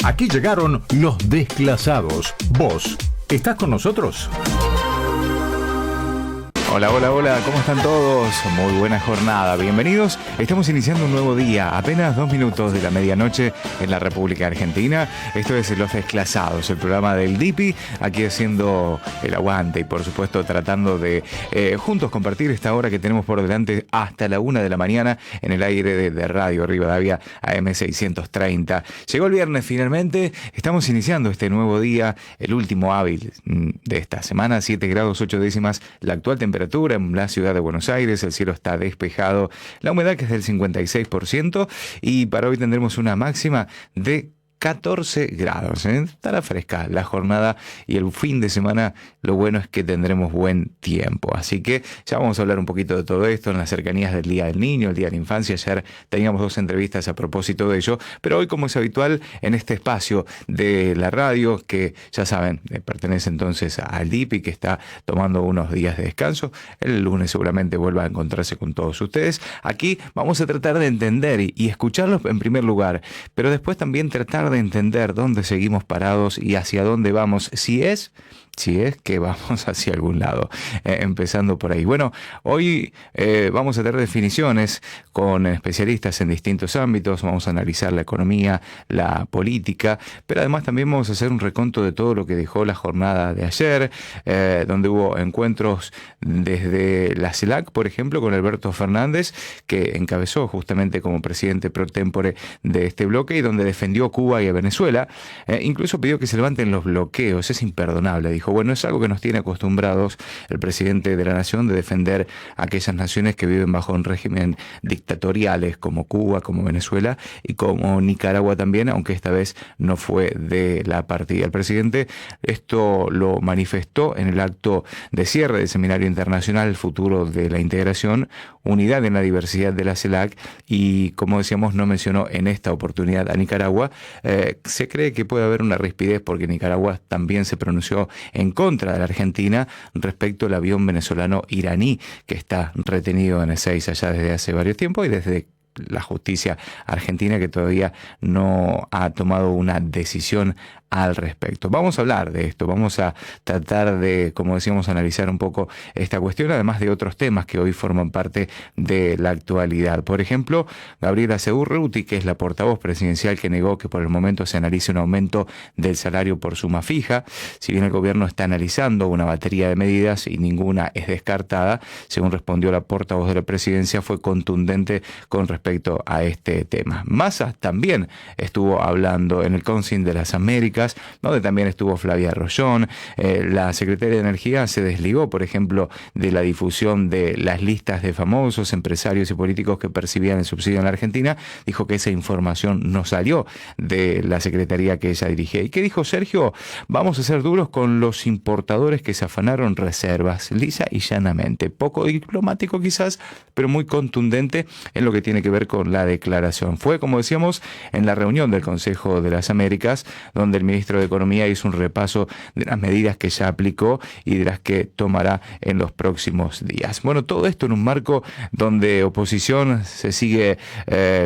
Aquí llegaron los desclasados. ¿Vos estás con nosotros? Hola, hola, hola, ¿cómo están todos? Muy buena jornada, bienvenidos. Estamos iniciando un nuevo día, apenas 2 minutos de la medianoche en la República Argentina. Esto es Los Desclasados, el programa del DIPI, aquí haciendo el aguante y por supuesto tratando de juntos compartir esta hora que tenemos por delante hasta la 1 de la mañana en el aire de Radio Rivadavia AM630. Llegó el viernes finalmente, estamos iniciando este nuevo día, el último hábil de esta semana, 7 grados 8 décimas, la actual temperatura en la ciudad de Buenos Aires, el cielo está despejado, la humedad que es del 56% y para hoy tendremos una máxima de 14 grados, estará fresca la jornada y el fin de semana. Lo bueno es que tendremos buen tiempo, así que ya vamos a hablar un poquito de todo esto en las cercanías del Día del Niño, el Día de la Infancia. Ayer teníamos 2 entrevistas a propósito de ello, pero hoy, como es habitual en este espacio de la radio, que ya saben, pertenece entonces al DIPI, que está tomando unos días de descanso, el lunes seguramente vuelva a encontrarse con todos ustedes. Aquí vamos a tratar de entender y escucharlos en primer lugar, pero después también tratar de entender dónde seguimos parados y hacia dónde vamos, si es que vamos hacia algún lado, empezando por ahí. Bueno, hoy vamos a tener definiciones con especialistas en distintos ámbitos, vamos a analizar la economía, la política, pero además también vamos a hacer un reconto de todo lo que dejó la jornada de ayer, donde hubo encuentros desde la CELAC, por ejemplo, con Alberto Fernández, que encabezó justamente como presidente pro tempore de este bloque y donde defendió Cuba y a Venezuela, incluso pidió que se levanten los bloqueos. Es imperdonable, dijo. Bueno, es algo que nos tiene acostumbrados el presidente de la nación de defender a aquellas naciones que viven bajo un régimen dictatoriales como Cuba, como Venezuela y como Nicaragua también, aunque esta vez no fue de la partida. El presidente esto lo manifestó en el acto de cierre del Seminario Internacional El Futuro de la Integración, Unidad en la Diversidad de la CELAC, y como decíamos, no mencionó en esta oportunidad a Nicaragua. Se cree que puede haber una rispidez porque Nicaragua también se pronunció en contra de la Argentina respecto al avión venezolano iraní que está retenido en Ezeiza allá desde hace varios tiempos y desde la justicia argentina, que todavía no ha tomado una decisión al respecto. Vamos a hablar de esto, vamos a tratar de, como decíamos, analizar un poco esta cuestión, además de otros temas que hoy forman parte de la actualidad. Por ejemplo, Gabriela Segurruti, que es la portavoz presidencial, que negó que por el momento se analice un aumento del salario por suma fija. Si bien el gobierno está analizando una batería de medidas y ninguna es descartada, según respondió la portavoz de la presidencia, fue contundente con respecto a este tema. Massa también estuvo hablando en el Council de las Américas, donde también estuvo Flavia Rollón. La secretaria de Energía se desligó, por ejemplo, de la difusión de las listas de famosos, empresarios y políticos que percibían el subsidio en la Argentina. Dijo que esa información no salió de la secretaría que ella dirigía. ¿Y qué dijo Sergio? Vamos a ser duros con los importadores que se afanaron reservas, lisa y llanamente. Poco diplomático quizás, pero muy contundente en lo que tiene que ver con la declaración. Fue, como decíamos, en la reunión del Consejo de las Américas, donde el ministro de Economía hizo un repaso de las medidas que ya aplicó y de las que tomará en los próximos días. Bueno, todo esto en un marco donde oposición se sigue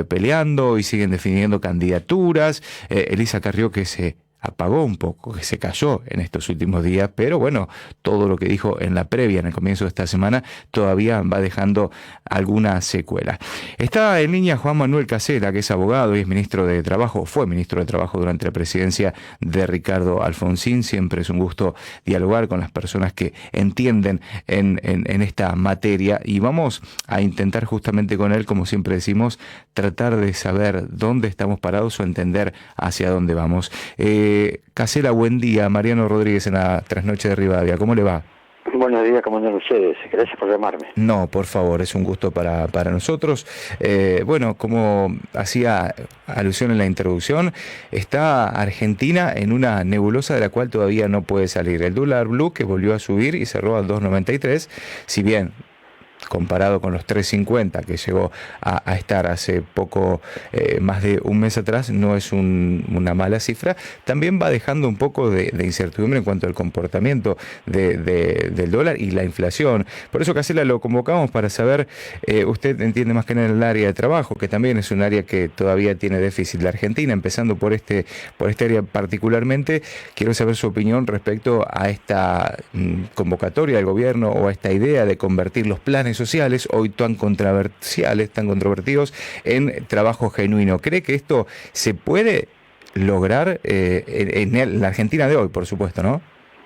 peleando y siguen definiendo candidaturas. Elisa Carrió, que se apagó un poco, que se cayó en estos últimos días, pero bueno, todo lo que dijo en la previa, en el comienzo de esta semana, todavía va dejando alguna secuela. Está en línea Juan Manuel Casela, que es abogado y es ministro de Trabajo, fue ministro de Trabajo durante la presidencia de Ricardo Alfonsín. Siempre es un gusto dialogar con las personas que entienden en esta materia y vamos a intentar justamente con él, como siempre decimos, tratar de saber dónde estamos parados o entender hacia dónde vamos. Casela, buen día. Mariano Rodríguez en la Trasnoche de Rivadavia. ¿Cómo le va? Buenos días, ¿cómo andan ustedes? Gracias por llamarme. No, por favor, es un gusto para nosotros. Bueno, como hacía alusión en la introducción, está Argentina en una nebulosa de la cual todavía no puede salir. El dólar blue, que volvió a subir y cerró al 2.93, si bien comparado con los 3.50 que llegó a estar hace poco, más de un mes atrás, no es una mala cifra. También va dejando un poco de incertidumbre en cuanto al comportamiento del dólar y la inflación. Por eso, Casela, lo convocamos para saber, usted entiende más que nada el área de trabajo, que también es un área que todavía tiene déficit. La Argentina, empezando por este área particularmente, quiero saber su opinión respecto a esta convocatoria del gobierno o a esta idea de convertir los planes sociales, hoy tan controversiales, tan controvertidos, en trabajo genuino. ¿Cree que esto se puede lograr en la Argentina de hoy, por supuesto, no?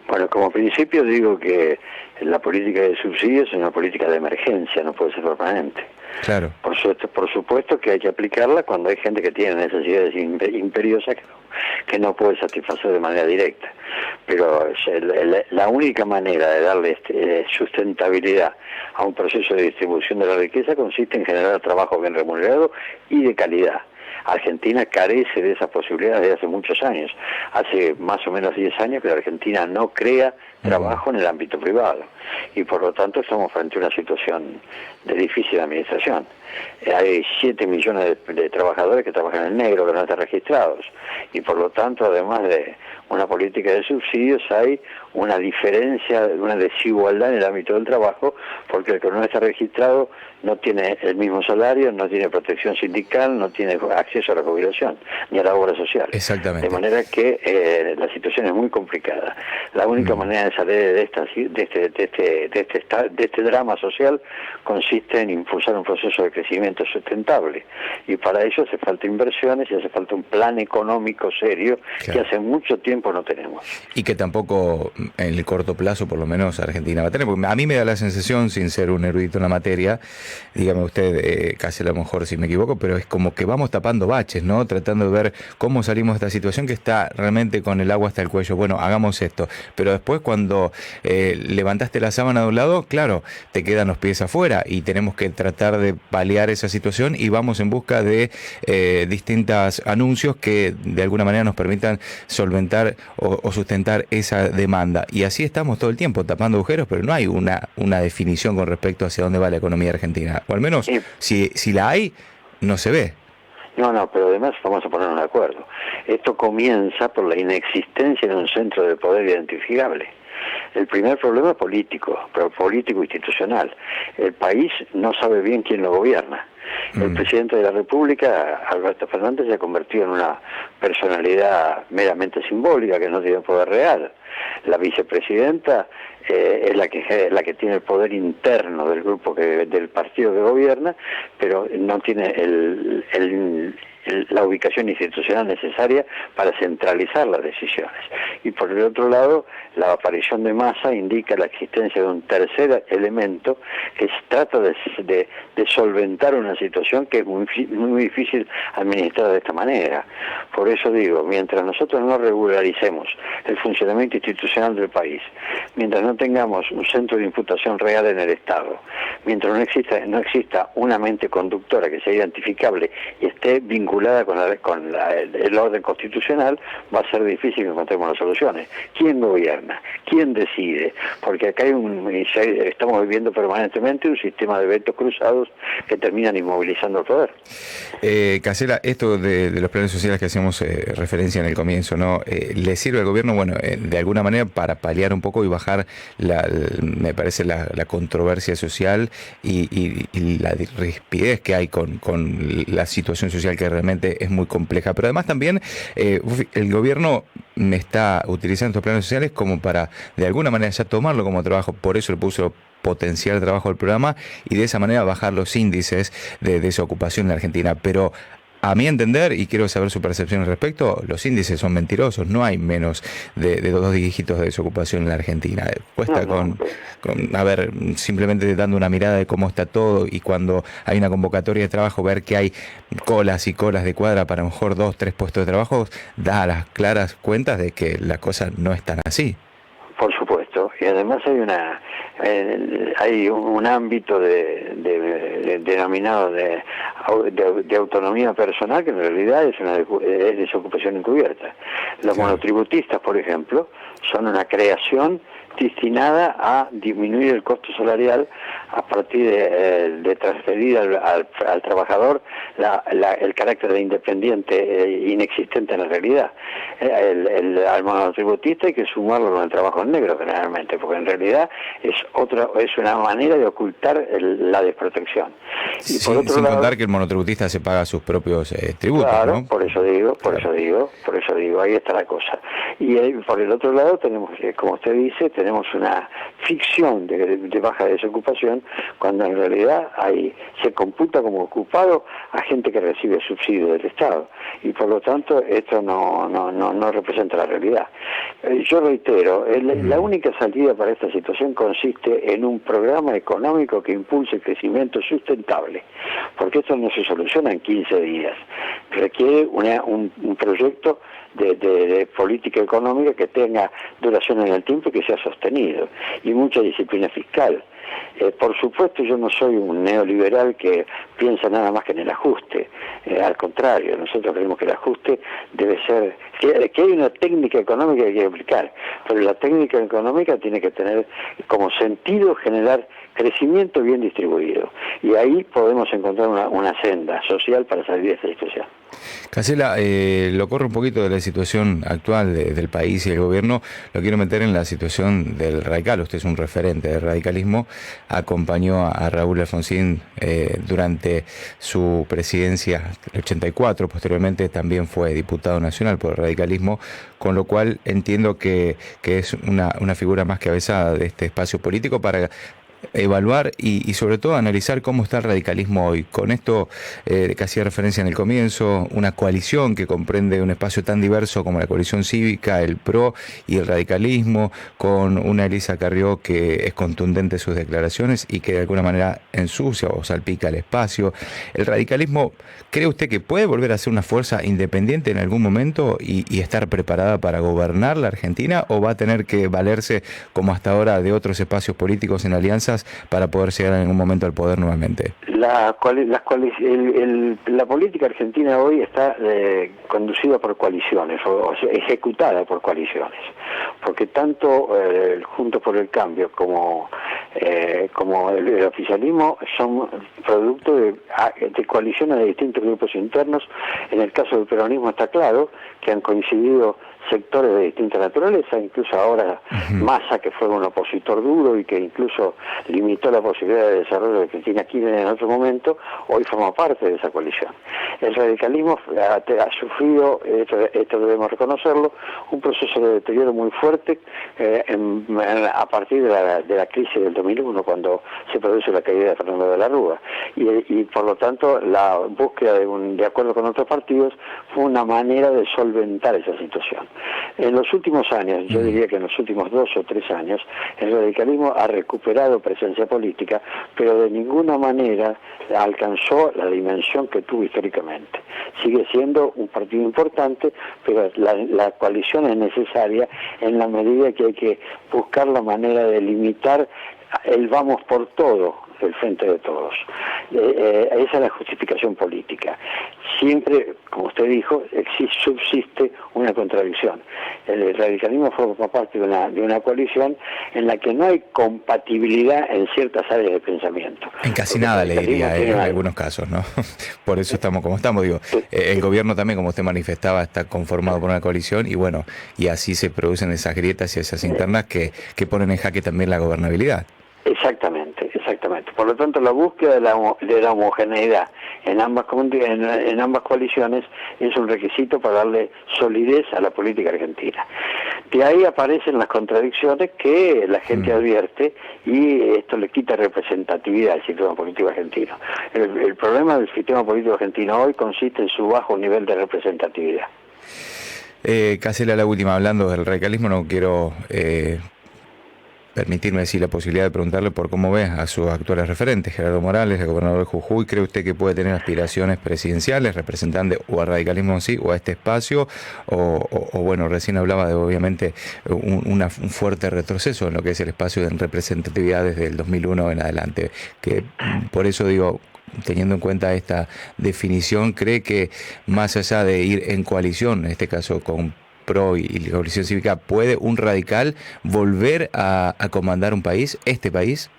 Bueno, como principio digo que la política de subsidios es una política de emergencia, no puede ser permanente. Claro. Por supuesto que hay que aplicarla cuando hay gente que tiene necesidades imperiosas que no puede satisfacer de manera directa. Pero la única manera de darle sustentabilidad a un proceso de distribución de la riqueza consiste en generar trabajo bien remunerado y de calidad. Argentina carece de esas posibilidades desde hace muchos años. Hace más o menos 10 años que la Argentina no crea trabajo en el ámbito privado y por lo tanto estamos frente a una situación de difícil administración. Hay 7 millones de trabajadores que trabajan en negro, que no están registrados, y por lo tanto, además de una política de subsidios, hay una diferencia, una desigualdad en el ámbito del trabajo, porque el que no está registrado no tiene el mismo salario, no tiene protección sindical, no tiene acceso a la jubilación, ni a la obra social. Exactamente. De manera que la situación es muy complicada. La única manera de salir de este drama social consiste en impulsar un proceso de crecimiento sustentable, y para ello hace falta inversiones y hace falta un plan económico serio, claro, que hace mucho tiempo no tenemos. Y que tampoco en el corto plazo, por lo menos, Argentina va a tener, porque a mí me da la sensación, sin ser un erudito en la materia, dígame usted, casi a lo mejor si me equivoco, pero es como que vamos tapando baches, ¿no? Tratando de ver cómo salimos de esta situación que está realmente con el agua hasta el cuello. Bueno, hagamos esto, pero después cuando levantaste la sábana de un lado, claro, te quedan los pies afuera y tenemos que tratar de paliar esa situación y vamos en busca de distintos anuncios que de alguna manera nos permitan solventar o sustentar esa demanda. Y así estamos todo el tiempo tapando agujeros, pero no hay una definición con respecto hacia dónde va la economía argentina. O al menos, si la hay, no se ve. No, pero además vamos a ponernos de acuerdo. Esto comienza por la inexistencia de un centro de poder identificable. El primer problema es político, pero político institucional. El país no sabe bien quién lo gobierna. El presidente de la República, Alberto Fernández, se ha convertido en una personalidad meramente simbólica que no tiene poder real. La vicepresidenta es la que tiene el poder interno del grupo del partido que gobierna, pero no tiene la ubicación institucional necesaria para centralizar las decisiones. Y por el otro lado, la aparición de Massa indica la existencia de un tercer elemento que trata de solventar una situación que es muy difícil administrar de esta manera. Por eso digo, mientras nosotros no regularicemos el funcionamiento institucional del país, mientras no tengamos un centro de imputación real en el Estado, mientras no exista una mente conductora que sea identificable y esté vinculada con el orden constitucional, va a ser difícil que encontremos las soluciones. ¿Quién gobierna? ¿Quién decide? Porque acá estamos viviendo permanentemente un sistema de vetos cruzados que terminan inmovilizando el poder. Casela, esto de los planes sociales que hacemos referencia en el comienzo, ¿no? ¿Le sirve al gobierno, bueno, de alguna manera para paliar un poco y bajar me parece la controversia social y la rispidez que hay con la situación social, que realmente es muy compleja? Pero además también el gobierno está utilizando estos planes sociales como para de alguna manera ya tomarlo como trabajo, por eso le puso potenciar el trabajo del programa y de esa manera bajar los índices de desocupación en la Argentina. Pero a mi entender, y quiero saber su percepción al respecto, los índices son mentirosos, no hay menos de 2 dígitos de desocupación en la Argentina. Cuesta a ver, simplemente dando una mirada de cómo está todo, y cuando hay una convocatoria de trabajo, ver que hay colas y colas de cuadra para a lo mejor 2, 3 puestos de trabajo, da las claras cuentas de que las cosas no están así. Por supuesto, y además hay un ámbito denominado de autonomía personal que en realidad es desocupación encubierta. Los monotributistas, por ejemplo, son una creación destinada a disminuir el costo salarial a partir de transferir al trabajador el carácter de independiente inexistente en la realidad. Al monotributista hay que sumarlo con el trabajo en negro generalmente, porque en realidad es una manera de ocultar la desprotección. Y sin contar que el monotributista se paga sus propios tributos, claro, ¿no? por eso digo, ahí está la cosa. Y por el otro lado tenemos, como usted dice, tenemos una ficción de baja desocupación, cuando en realidad se computa como ocupado a gente que recibe subsidio del Estado, y por lo tanto esto no representa la realidad. Yo reitero, la única salida para esta situación consiste en un programa económico que impulse el crecimiento sustentable, porque esto no se soluciona en 15 días, requiere un proyecto de política económica que tenga duración en el tiempo y que sea sostenido, y mucha disciplina fiscal. Por supuesto, yo no soy un neoliberal que piensa nada más que en el ajuste. Al contrario, nosotros creemos que el ajuste debe ser, que hay una técnica económica que hay que aplicar, pero la técnica económica tiene que tener como sentido generar crecimiento bien distribuido, y ahí podemos encontrar una senda social para salir de esta situación. Casela, lo corro un poquito de la situación actual del país y del gobierno, lo quiero meter en la situación del radical. Usted es un referente del radicalismo, acompañó a Raúl Alfonsín durante su presidencia del 84, posteriormente también fue diputado nacional por el radicalismo, con lo cual entiendo que es una figura más que avesada de este espacio político para evaluar y sobre todo analizar cómo está el radicalismo hoy. Con esto que hacía referencia en el comienzo, una coalición que comprende un espacio tan diverso como la coalición cívica, el PRO y el radicalismo, con una Elisa Carrió que es contundente en sus declaraciones y que de alguna manera ensucia o salpica el espacio. ¿El radicalismo cree usted que puede volver a ser una fuerza independiente en algún momento y estar preparada para gobernar la Argentina, o va a tener que valerse como hasta ahora de otros espacios políticos en alianza para poder llegar en algún momento al poder nuevamente? La política argentina hoy está conducida por coaliciones, o sea, ejecutada por coaliciones, porque tanto Juntos por el Cambio como el oficialismo son producto de coaliciones de distintos grupos internos. En el caso del peronismo está claro que han coincidido sectores de distinta naturaleza, incluso ahora Massa, que fue un opositor duro y que incluso limitó la posibilidad de desarrollo de Cristina Kirchner en otro momento, hoy forma parte de esa coalición. El radicalismo ha sufrido, esto debemos reconocerlo, un proceso de deterioro muy fuerte a partir de la crisis del 2001, cuando se produce la caída de Fernando de la Rúa, y por lo tanto la búsqueda de acuerdo con otros partidos fue una manera de solventar esa situación. En los últimos años, yo diría que en los últimos 2 o 3 años, el radicalismo ha recuperado presencia política, pero de ninguna manera alcanzó la dimensión que tuvo históricamente. Sigue siendo un partido importante, pero la coalición es necesaria en la medida que hay que buscar la manera de limitar el vamos por todo del frente de todos. Esa es la justificación política. Siempre, como usted dijo, subsiste una contradicción. El radicalismo forma parte de una coalición en la que no hay compatibilidad en ciertas áreas de pensamiento. En casi nada, le diría, en algunos casos, ¿no? Por eso estamos como estamos. Digo, el gobierno también, como usted manifestaba, está conformado por una coalición, y bueno, y así se producen esas grietas y esas internas que ponen en jaque también la gobernabilidad. Exactamente. Por lo tanto, la búsqueda de la homogeneidad en ambas coaliciones es un requisito para darle solidez a la política argentina. De ahí aparecen las contradicciones que la gente advierte, y esto le quita representatividad al sistema político argentino. El problema del sistema político argentino hoy consiste en su bajo nivel de representatividad. Casela, la última, hablando del radicalismo, no quiero permitirme decir la posibilidad de preguntarle por cómo ve a sus actuales referentes. Gerardo Morales, el gobernador de Jujuy, ¿cree usted que puede tener aspiraciones presidenciales, representante o al radicalismo en sí, o a este espacio? O bueno, recién hablaba de obviamente un fuerte retroceso en lo que es el espacio de representatividad desde el 2001 en adelante. Que por eso digo, teniendo en cuenta esta definición, ¿cree que más allá de ir en coalición, en este caso con PRO y la coalición cívica, ¿puede un radical volver a comandar un país, este país?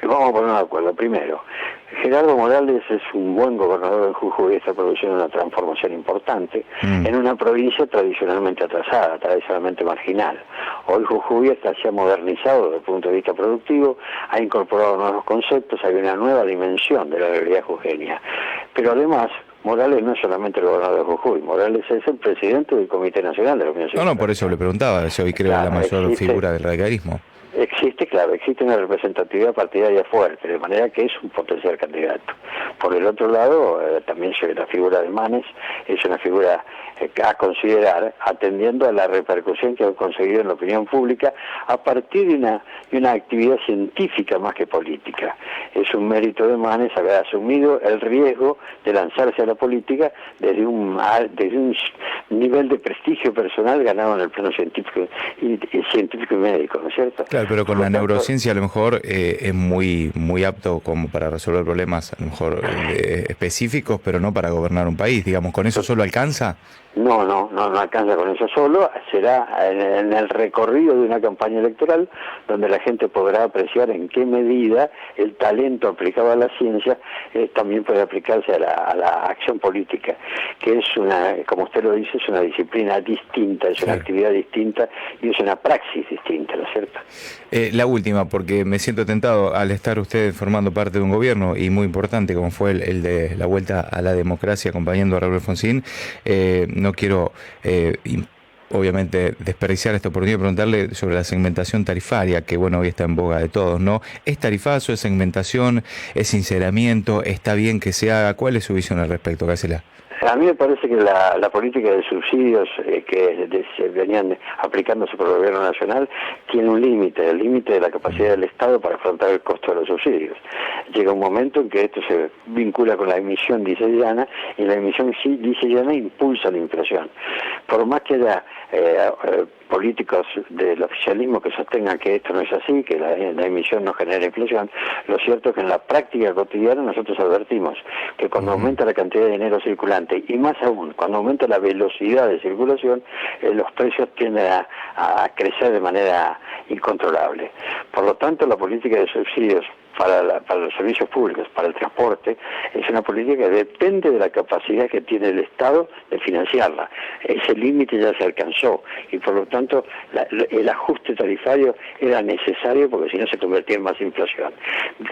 Vamos a ponernos de acuerdo. Primero, Gerardo Morales es un buen gobernador de Jujuy y está produciendo una transformación importante en una provincia tradicionalmente atrasada, tradicionalmente marginal. Hoy Jujuy se ha modernizado desde el punto de vista productivo, ha incorporado nuevos conceptos, hay una nueva dimensión de la realidad jujeña. Pero además, Morales no es solamente el gobernador de Jujuy, Morales es el presidente del Comité Nacional de la Unión Cívica. No, por eso le preguntaba, yo hoy creo la mayor figura del radicalismo. Existe una representatividad partidaria fuerte, de manera que es un potencial candidato. Por el otro lado, también la figura de Manes es una figura a considerar, atendiendo a la repercusión que ha conseguido en la opinión pública a partir de una actividad científica más que política. Es un mérito de Manes haber asumido el riesgo de lanzarse a la política desde un nivel de prestigio personal ganado en el plano científico y médico, ¿no es cierto? Claro, pero con la neurociencia a lo mejor es muy apto como para resolver problemas a lo mejor específicos, pero no para gobernar un país. Digamos, ¿con eso solo alcanza? No alcanza con eso solo. Será en el recorrido de una campaña electoral donde la gente podrá apreciar en qué medida el talento aplicado a la ciencia también puede aplicarse a la acción política, que es como usted lo dice, es una disciplina distinta, es una actividad distinta y es una praxis distinta, ¿no es cierto? La última, porque me siento tentado al estar usted formando parte de un gobierno y muy importante como fue el de la vuelta a la democracia acompañando a Raúl Alfonsín. No quiero obviamente desperdiciar esta oportunidad de preguntarle sobre la segmentación tarifaria, que bueno, hoy está en boga de todos, ¿no? ¿Es tarifazo, es segmentación, es sinceramiento? ¿Está bien que se haga? ¿Cuál es su visión al respecto, Casela? A mí me parece que la política de subsidios que se venían aplicándose por el gobierno nacional tiene un límite, el límite de la capacidad del Estado para afrontar el costo de los subsidios. Llega un momento en que esto se vincula con la emisión diseyana y la emisión diseyana impulsa la inflación. Por más que haya políticos del oficialismo que sostengan que esto no es así, que la emisión no genera inflación, lo cierto es que en la práctica cotidiana nosotros advertimos que cuando aumenta la cantidad de dinero circulante y más aún cuando aumenta la velocidad de circulación, los precios tienden a crecer de manera incontrolable. Por lo tanto, la política de subsidios para los servicios públicos, para el transporte, es una política que depende de la capacidad que tiene el Estado de financiarla. Ese límite ya se alcanzó y por lo tanto el ajuste tarifario era necesario porque si no se convertía en más inflación.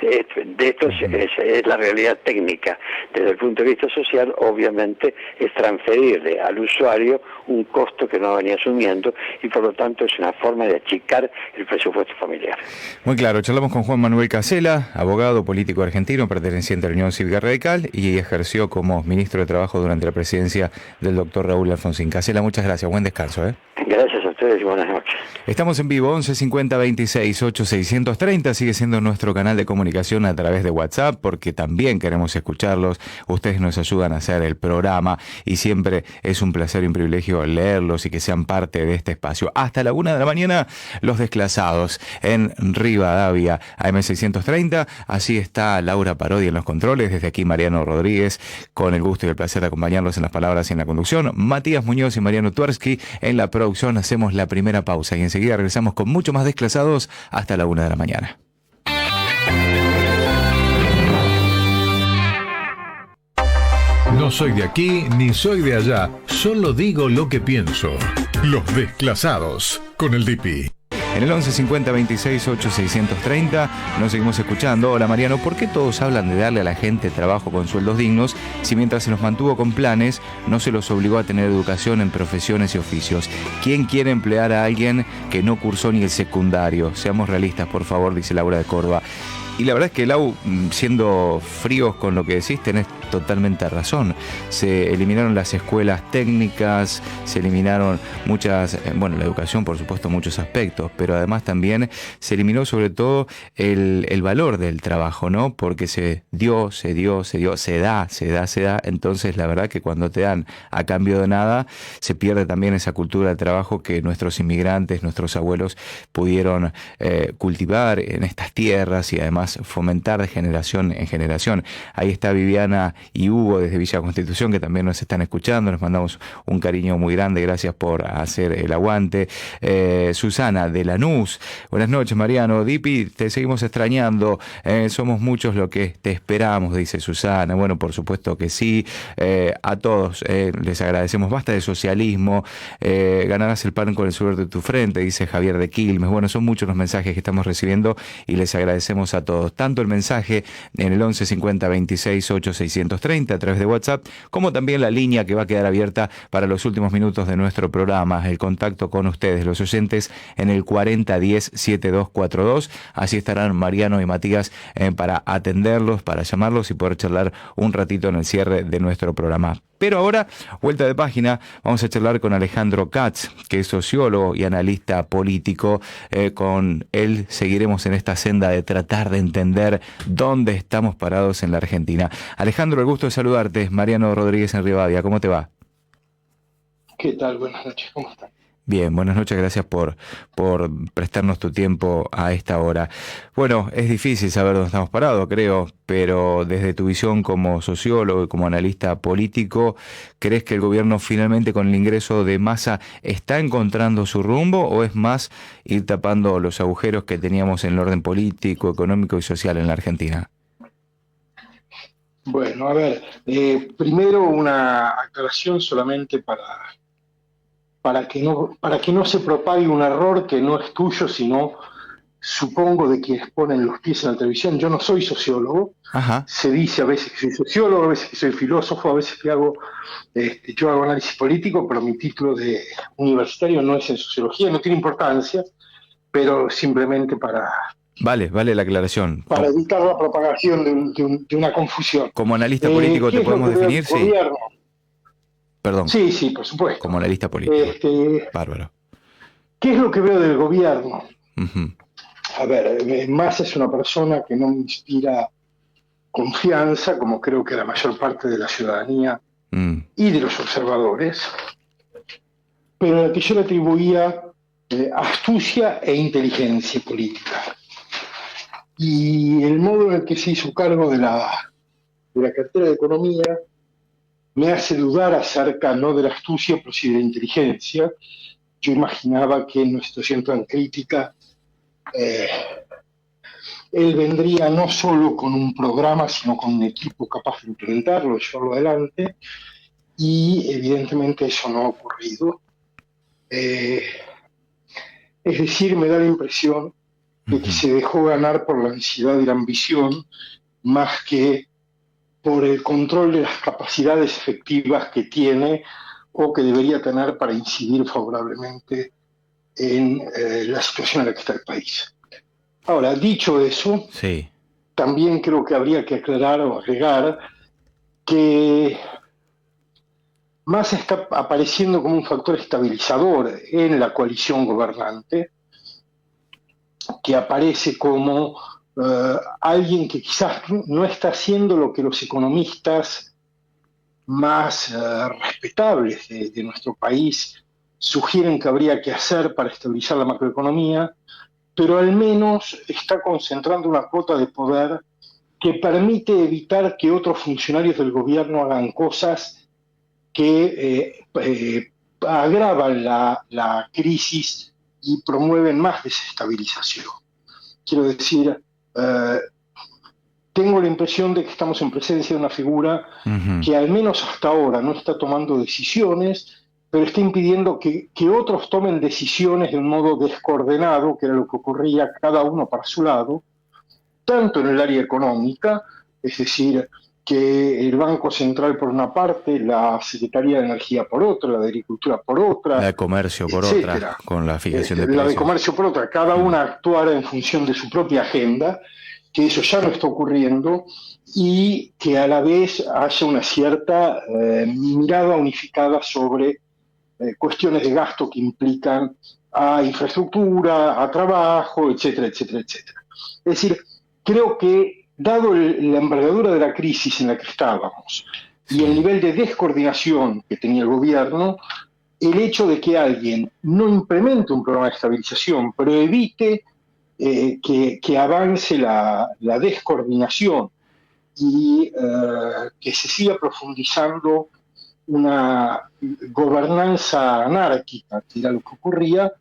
De esto es la realidad técnica. Desde el punto de vista social, obviamente, es transferirle al usuario un costo que no venía asumiendo y por lo tanto es una forma de achicar el presupuesto familiar. Muy claro, charlamos con Juan Manuel Casela, abogado político argentino perteneciente a la Unión Cívica Radical y ejerció como ministro de Trabajo durante la presidencia del doctor Raúl Alfonsín. Casela, muchas gracias, buen descanso. Gracias a ustedes y buenas noches. Estamos en vivo, 11 50 26 8 630, sigue siendo nuestro canal de comunicación a través de WhatsApp, porque también queremos escucharlos, ustedes nos ayudan a hacer el programa y siempre es un placer y un privilegio leerlos y que sean parte de este espacio. Hasta la 1 de la mañana, Los Desclasados en Rivadavia, AM630, así está Laura Parodi en los controles, desde aquí Mariano Rodríguez, con el gusto y el placer de acompañarlos en las palabras y en la conducción, Matías Muñoz y Mariano Tuersky en la producción. Hacemos la primera pausa y enseguida regresamos con mucho más Desclasados hasta la 1 de la mañana. No soy de aquí ni soy de allá, solo digo lo que pienso. Los Desclasados con el Dipi. En el 11 50 26 8 630 nos seguimos escuchando. Hola Mariano, ¿por qué todos hablan de darle a la gente trabajo con sueldos dignos si mientras se los mantuvo con planes no se los obligó a tener educación en profesiones y oficios? ¿Quién quiere emplear a alguien que no cursó ni el secundario? Seamos realistas, por favor, dice Laura de Córdoba. Y la verdad es que, Lau, siendo fríos con lo que decís, tenés totalmente razón. Se eliminaron las escuelas técnicas, se eliminaron muchas, la educación, por supuesto, muchos aspectos, pero además también se eliminó sobre todo el valor del trabajo, ¿no? Porque se da. Entonces, la verdad que cuando te dan a cambio de nada, se pierde también esa cultura de trabajo que nuestros inmigrantes, nuestros abuelos pudieron cultivar en estas tierras y además fomentar de generación en generación. Ahí está Viviana y Hugo desde Villa Constitución, que también nos están escuchando. Les mandamos un cariño muy grande, gracias por hacer el aguante. Susana de Lanús, buenas noches Mariano. Dipi, te seguimos extrañando, somos muchos los que te esperamos, dice Susana. Bueno, por supuesto que sí. A todos les agradecemos. Basta de socialismo, ganarás el pan con el sudor de tu frente, dice Javier de Quilmes. Bueno, son muchos los mensajes que estamos recibiendo y les agradecemos a todos, tanto el mensaje en el 11 50 26 8 630 a través de WhatsApp, como también la línea que va a quedar abierta para los últimos minutos de nuestro programa, el contacto con ustedes, los oyentes, en el 4010 7242. Así estarán Mariano y Matías para atenderlos, para llamarlos y poder charlar un ratito en el cierre de nuestro programa. Pero ahora, vuelta de página, vamos a charlar con Alejandro Katz, que es sociólogo y analista político. Con él seguiremos en esta senda de tratar de entender dónde estamos parados en la Argentina. Alejandro, el gusto de saludarte. Mariano Rodríguez en Rivadavia, ¿cómo te va? ¿Qué tal? Buenas noches, ¿cómo están? Bien, buenas noches, gracias por prestarnos tu tiempo a esta hora. Bueno, es difícil saber dónde estamos parados, creo, pero desde tu visión como sociólogo y como analista político, ¿crees que el gobierno finalmente con el ingreso de Massa está encontrando su rumbo o es más ir tapando los agujeros que teníamos en el orden político, económico y social en la Argentina? Bueno, a ver, primero una aclaración solamente para que no se propague un error que no es tuyo, sino, supongo, de quienes ponen los pies en la televisión. Yo no soy sociólogo. Ajá. Se dice a veces que soy sociólogo, a veces que soy filósofo, a veces que yo hago análisis político, pero mi título de universitario no es en sociología, no tiene importancia, pero simplemente Vale la aclaración. para evitar la propagación de una confusión. Como analista político te podemos definir, sí. Gobierno? Perdón. Sí, por supuesto. Como analista político. Bárbaro. ¿Qué es lo que veo del gobierno? Uh-huh. A ver, Massa es una persona que no me inspira confianza, como creo que la mayor parte de la ciudadanía y de los observadores, pero a la que yo le atribuía astucia e inteligencia política. Y el modo en el que se hizo cargo de la cartera de Economía me hace dudar acerca no de la astucia, pero sí de la inteligencia. Yo imaginaba que en una situación tan crítica él vendría no solo con un programa, sino con un equipo capaz de implementarlo, de llevarlo adelante, y evidentemente eso no ha ocurrido. Es decir, me da la impresión de que se dejó ganar por la ansiedad y la ambición, más que por el control de las capacidades efectivas que tiene o que debería tener para incidir favorablemente en la situación en la que está el país. Ahora, dicho eso, sí, también creo que habría que aclarar o agregar que Massa está apareciendo como un factor estabilizador en la coalición gobernante, que aparece como alguien que quizás no está haciendo lo que los economistas más respetables de nuestro país sugieren que habría que hacer para estabilizar la macroeconomía, pero al menos está concentrando una cuota de poder que permite evitar que otros funcionarios del gobierno hagan cosas que agravan la crisis y promueven más desestabilización. Quiero decir, tengo la impresión de que estamos en presencia de una figura que al menos hasta ahora no está tomando decisiones, pero está impidiendo que otros tomen decisiones de un modo descoordenado, que era lo que ocurría cada uno para su lado, tanto en el área económica, es decir, que el Banco Central por una parte, la Secretaría de Energía por otra, la de Agricultura por otra, la de Comercio por etcétera, otra, con la fijación de precios. La de Comercio por otra, cada una actuara en función de su propia agenda, que eso ya no está ocurriendo, y que a la vez haya una cierta mirada unificada sobre cuestiones de gasto que implican a infraestructura, a trabajo, etcétera, etcétera, etcétera. Es decir, creo que dado la envergadura de la crisis en la que estábamos y el nivel de descoordinación que tenía el gobierno, el hecho de que alguien no implemente un programa de estabilización, pero evite que avance la descoordinación y que se siga profundizando una gobernanza anárquica, que era lo que ocurría,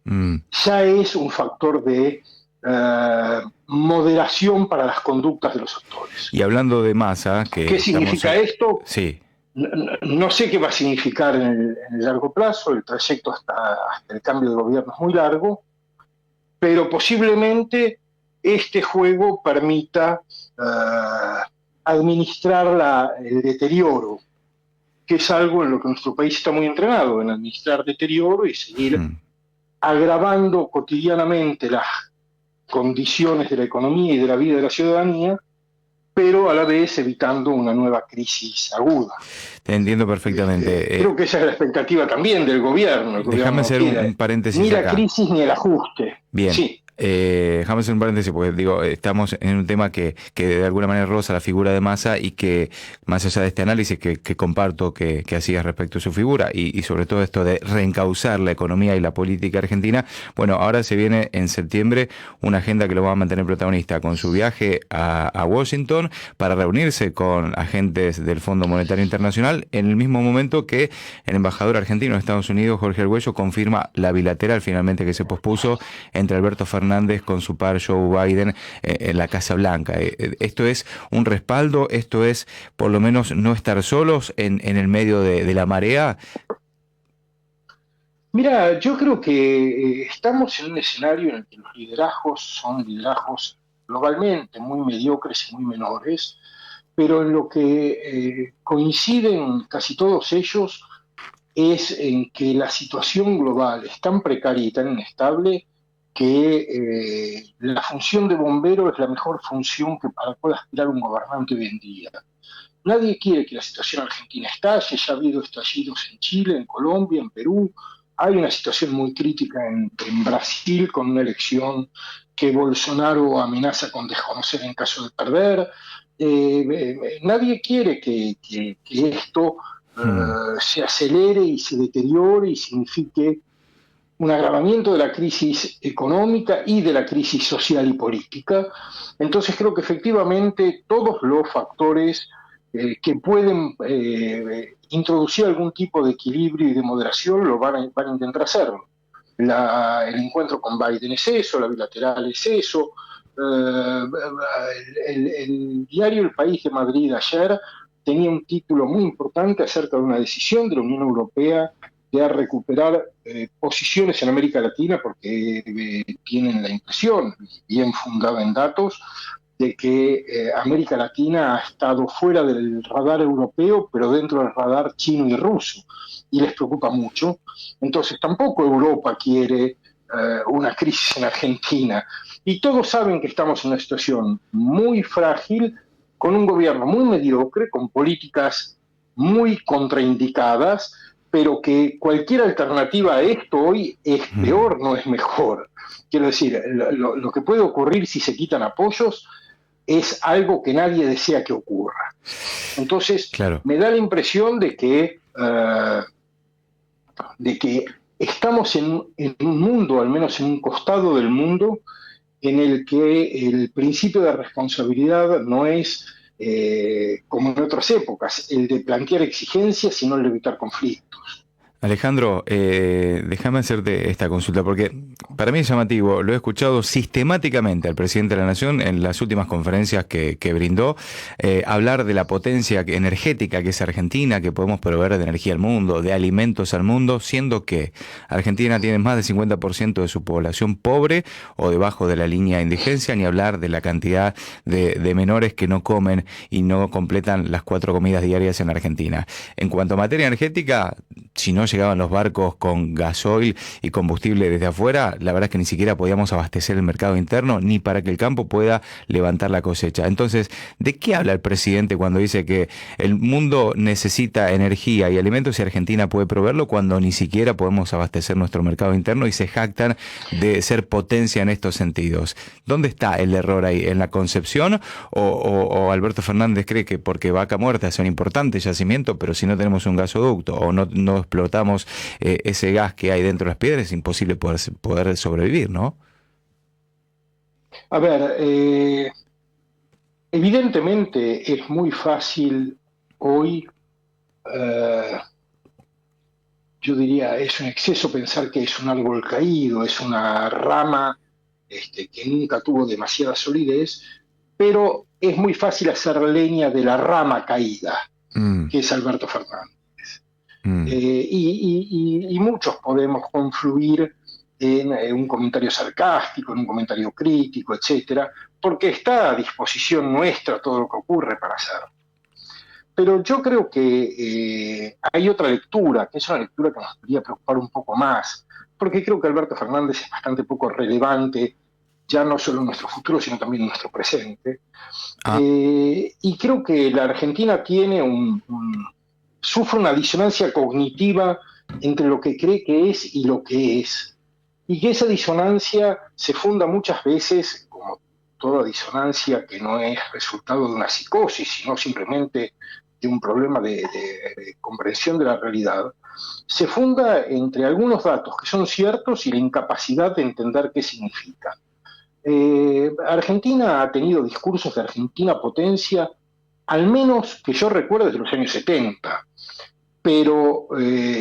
ya es un factor de moderación para las conductas de los actores. Y hablando de Massa, ¿Qué significa esto? Sí. No sé qué va a significar en el largo plazo, el trayecto hasta el cambio de gobierno es muy largo, pero posiblemente este juego permita administrar el deterioro, que es algo en lo que nuestro país está muy entrenado, en administrar deterioro y seguir agravando cotidianamente las condiciones de la economía y de la vida de la ciudadanía, pero a la vez evitando una nueva crisis aguda. Te entiendo perfectamente. Creo que esa es la expectativa también del gobierno. Déjame hacer un paréntesis ni acá. la crisis ni el ajuste. Bien. Sí. Déjame hacer un paréntesis porque digo, estamos en un tema que de alguna manera roza la figura de Massa y que más allá de este análisis que comparto que hacías respecto a su figura y sobre todo esto de reencauzar la economía y la política argentina, bueno, ahora se viene en septiembre una agenda que lo va a mantener protagonista con su viaje a Washington para reunirse con agentes del Fondo Monetario Internacional en el mismo momento que el embajador argentino de Estados Unidos, Jorge Argüello, confirma la bilateral finalmente que se pospuso entre Alberto Fernández con su par Joe Biden en la Casa Blanca. Esto es un respaldo, esto es por lo menos no estar solos en el medio de la marea. Mira, yo creo que estamos en un escenario en el que los liderazgos son liderazgos globalmente muy mediocres y muy menores, pero en lo que coinciden casi todos ellos es en que la situación global es tan precaria y tan inestable que la función de bombero es la mejor función para la cual aspirar un gobernante hoy en día. Nadie quiere que la situación argentina estalle, ya ha habido estallidos en Chile, en Colombia, en Perú, hay una situación muy crítica en Brasil con una elección que Bolsonaro amenaza con desconocer en caso de perder. Nadie quiere que esto se acelere y se deteriore y signifique un agravamiento de la crisis económica y de la crisis social y política. Entonces creo que efectivamente todos los factores que pueden introducir algún tipo de equilibrio y de moderación lo van a intentar hacerlo. El encuentro con Biden es eso, la bilateral es eso. El diario El País de Madrid ayer tenía un título muy importante acerca de una decisión de la Unión Europea de recuperar posiciones en América Latina porque tienen la impresión, bien fundada en datos, de que América Latina ha estado fuera del radar europeo, pero dentro del radar chino y ruso, y les preocupa mucho. Entonces tampoco Europa quiere una crisis en Argentina, y todos saben que estamos en una situación muy frágil, con un gobierno muy mediocre, con políticas muy contraindicadas, pero que cualquier alternativa a esto hoy es peor, no es mejor. Quiero decir, lo que puede ocurrir si se quitan apoyos es algo que nadie desea que ocurra. Entonces, claro, me da la impresión de que estamos en un mundo, al menos en un costado del mundo, en el que el principio de responsabilidad no es, como en otras épocas, el de plantear exigencias, sino el de evitar conflictos. Alejandro, déjame hacerte esta consulta, porque para mí es llamativo, lo he escuchado sistemáticamente al presidente de la Nación en las últimas conferencias que brindó, hablar de la potencia energética que es Argentina, que podemos proveer de energía al mundo, de alimentos al mundo, siendo que Argentina tiene más del 50% de su población pobre o debajo de la línea de indigencia, ni hablar de la cantidad de menores que no comen y no completan las 4 comidas diarias en Argentina. En cuanto a materia energética, si no llegaban los barcos con gasoil y combustible desde afuera, la verdad es que ni siquiera podíamos abastecer el mercado interno ni para que el campo pueda levantar la cosecha. Entonces, ¿de qué habla el presidente cuando dice que el mundo necesita energía y alimentos y Argentina puede proveerlo cuando ni siquiera podemos abastecer nuestro mercado interno y se jactan de ser potencia en estos sentidos? ¿Dónde está el error ahí? ¿En la concepción o Alberto Fernández cree que porque Vaca Muerta es un importante yacimiento, pero si no tenemos un gasoducto o no explotamos ese gas que hay dentro de las piedras, es imposible poder sobrevivir, ¿no? A ver, Evidentemente es muy fácil hoy, eh, yo diría, es un exceso pensar que es un árbol caído, es una rama que nunca tuvo demasiada solidez, pero es muy fácil hacer leña de la rama caída, Mm, que es Alberto Fernández. mm, Y muchos podemos confluir en un comentario sarcástico, en un comentario crítico, etcétera, porque está a disposición nuestra todo lo que ocurre para hacerlo. Pero yo creo que hay otra lectura, que es una lectura que nos debería preocupar un poco más, porque creo que Alberto Fernández es bastante poco relevante, ya no solo en nuestro futuro, sino también en nuestro presente. ah, Y creo que la Argentina tiene sufre una disonancia cognitiva entre lo que cree que es y lo que es. Y que esa disonancia se funda muchas veces, como toda disonancia que no es resultado de una psicosis, sino simplemente de un problema de comprensión de la realidad, se funda entre algunos datos que son ciertos y la incapacidad de entender qué significan. Argentina ha tenido discursos de Argentina potencia, al menos que yo recuerdo desde los años 70, pero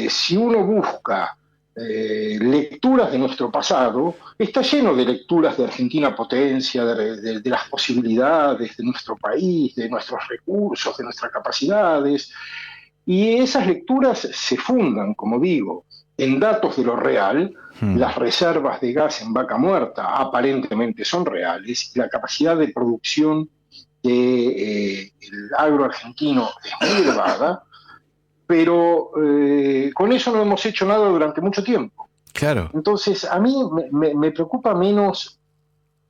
si uno busca lecturas de nuestro pasado, está lleno de lecturas de Argentina potencia, de las posibilidades de nuestro país, de nuestros recursos, de nuestras capacidades, y esas lecturas se fundan, como digo, en datos de lo real. mm. Las reservas de gas en Vaca Muerta aparentemente son reales y la capacidad de producción del agro argentino es muy elevada, pero con eso no hemos hecho nada durante mucho tiempo. Claro. Entonces, a mí me preocupa menos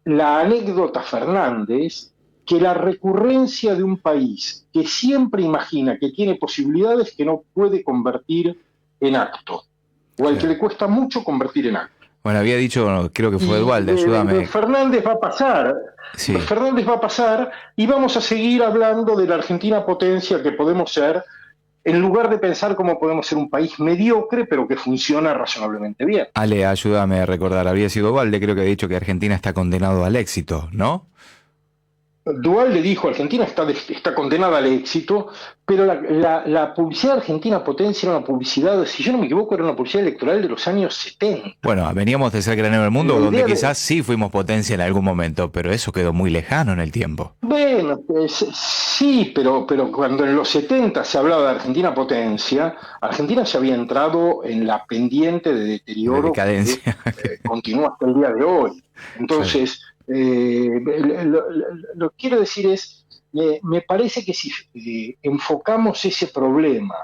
la anécdota Fernández que la recurrencia de un país que siempre imagina que tiene posibilidades que no puede convertir en acto, o al que Claro. le cuesta mucho convertir en acto. Bueno, había dicho, creo que fue Y Dualde, ayúdame. Fernández Sí. va a pasar y vamos a seguir hablando de la Argentina potencia que podemos ser, en lugar de pensar cómo podemos ser un país mediocre, pero que funciona razonablemente bien. Ale, ayúdame a recordar, había sido Dualde, creo que ha dicho que Argentina está condenado al éxito, ¿no? Dual le dijo, Argentina está condenada al éxito, pero la publicidad argentina potencia era una publicidad, si yo no me equivoco, era una publicidad electoral de los años 70. Bueno, veníamos de ser granero del mundo, La donde idea quizás de, sí fuimos potencia en algún momento, pero eso quedó muy lejano en el tiempo. bueno, pues, sí, pero cuando en los 70 se hablaba de Argentina potencia, Argentina ya había entrado en la pendiente de De deterioro que decadencia. continúa hasta el día de hoy. Claro. Entonces, lo que quiero decir es, me parece que si enfocamos ese problema